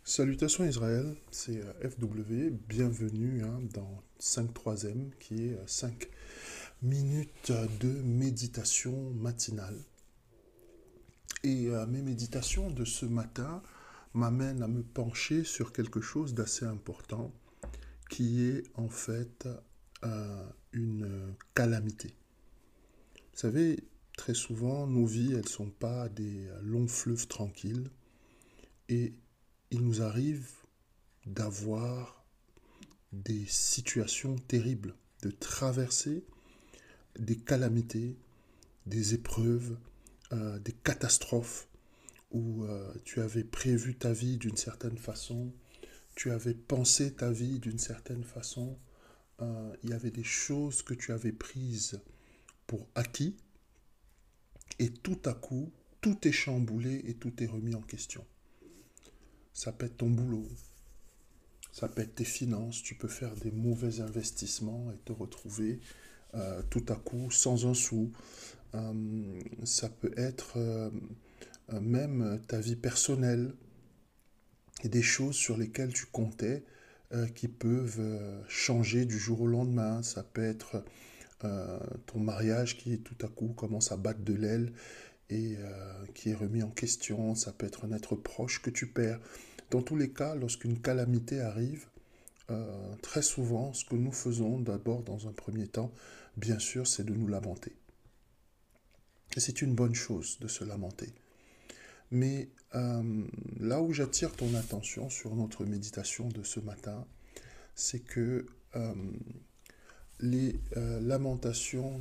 Salutations Israël, c'est FW, bienvenue dans 5.3e qui est 5 minutes de méditation matinale. Et mes méditations de ce matin m'amènent à me pencher sur quelque chose d'assez important qui est en fait une calamité. Vous savez, très souvent nos vies elles ne sont pas des longs fleuves tranquilles et il nous arrive d'avoir des situations terribles, de traverser des calamités, des épreuves, des catastrophes où tu avais prévu ta vie d'une certaine façon, tu avais pensé ta vie d'une certaine façon, il y avait des choses que tu avais prises pour acquis et tout à coup, tout est chamboulé et tout est remis en question. Ça peut être ton boulot, ça peut être tes finances, tu peux faire des mauvais investissements et te retrouver tout à coup sans un sou. Ça peut être même ta vie personnelle et des choses sur lesquelles tu comptais qui peuvent changer du jour au lendemain. Ça peut être ton mariage qui tout à coup commence à battre de l'aile et qui est remis en question. Ça peut être un être proche que tu perds. Dans tous les cas, lorsqu'une calamité arrive, très souvent, ce que nous faisons d'abord dans un premier temps, bien sûr, c'est de nous lamenter. Et c'est une bonne chose de se lamenter. Mais là où j'attire ton attention sur notre méditation de ce matin, c'est que les lamentations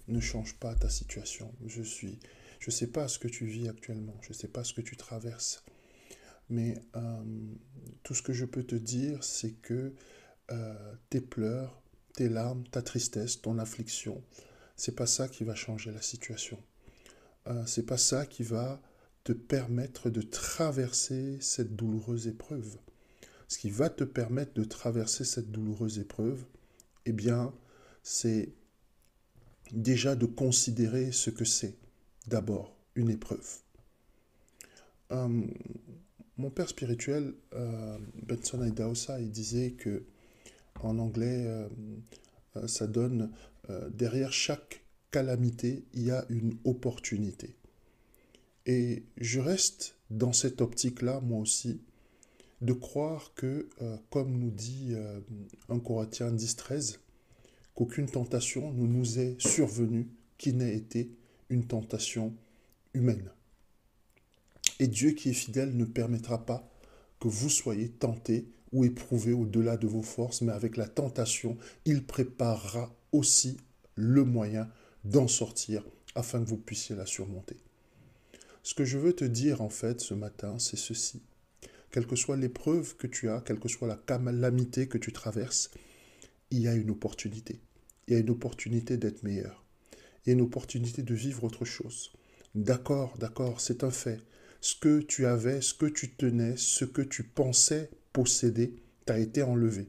ne changent pas ta situation. Je ne sais pas ce que tu vis actuellement, je ne sais pas ce que tu traverses, mais tout ce que je peux te dire, c'est que tes pleurs, tes larmes, ta tristesse, ton affliction, c'est pas ça qui va changer la situation. C'est pas ça qui va te permettre de traverser cette douloureuse épreuve. Ce qui va te permettre de traverser cette douloureuse épreuve, eh bien, c'est déjà de considérer ce que c'est, d'abord, une épreuve. Mon père spirituel, Benson Idahosa, il disait que, en anglais, ça donne, derrière chaque calamité, il y a une opportunité. Et je reste dans cette optique-là, moi aussi, de croire que, comme nous dit 1 Corinthiens 10-13, qu'aucune tentation ne nous est survenue qui n'ait été une tentation humaine. Et Dieu qui est fidèle ne permettra pas que vous soyez tentés ou éprouvés au-delà de vos forces, mais avec la tentation, il préparera aussi le moyen d'en sortir afin que vous puissiez la surmonter. Ce que je veux te dire en fait ce matin, c'est ceci. Quelle que soit l'épreuve que tu as, quelle que soit la calamité que tu traverses, il y a une opportunité. Il y a une opportunité d'être meilleur. Il y a une opportunité de vivre autre chose. D'accord, c'est un fait. Ce que tu avais, ce que tu tenais, ce que tu pensais posséder, t'a été enlevé.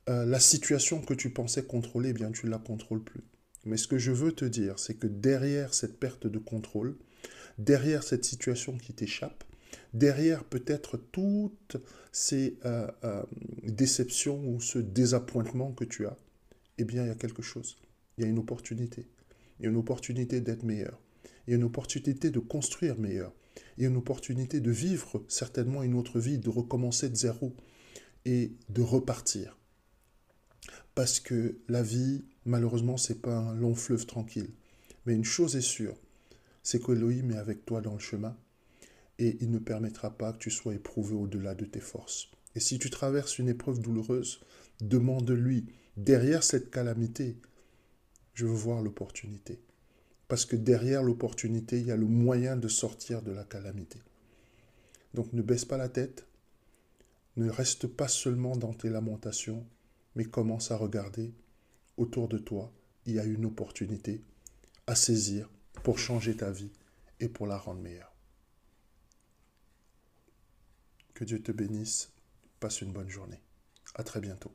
La situation que tu pensais contrôler, eh bien tu ne la contrôles plus. Mais ce que je veux te dire, c'est que derrière cette perte de contrôle, derrière cette situation qui t'échappe, derrière peut-être toutes ces déceptions ou ce désappointement que tu as, eh bien il y a quelque chose. Il y a une opportunité. Il y a une opportunité d'être meilleur. Il y a une opportunité de construire meilleur. Il y a une opportunité de vivre certainement une autre vie, de recommencer de zéro et de repartir. Parce que la vie, malheureusement, ce n'est pas un long fleuve tranquille. Mais une chose est sûre, c'est qu'Elohim est avec toi dans le chemin et il ne permettra pas que tu sois éprouvé au-delà de tes forces. Et si tu traverses une épreuve douloureuse, demande-lui, derrière cette calamité, je veux voir l'opportunité. Parce que derrière l'opportunité, il y a le moyen de sortir de la calamité. Donc ne baisse pas la tête, ne reste pas seulement dans tes lamentations, mais commence à regarder autour de toi. Il y a une opportunité à saisir pour changer ta vie et pour la rendre meilleure. Que Dieu te bénisse. Passe une bonne journée. À très bientôt.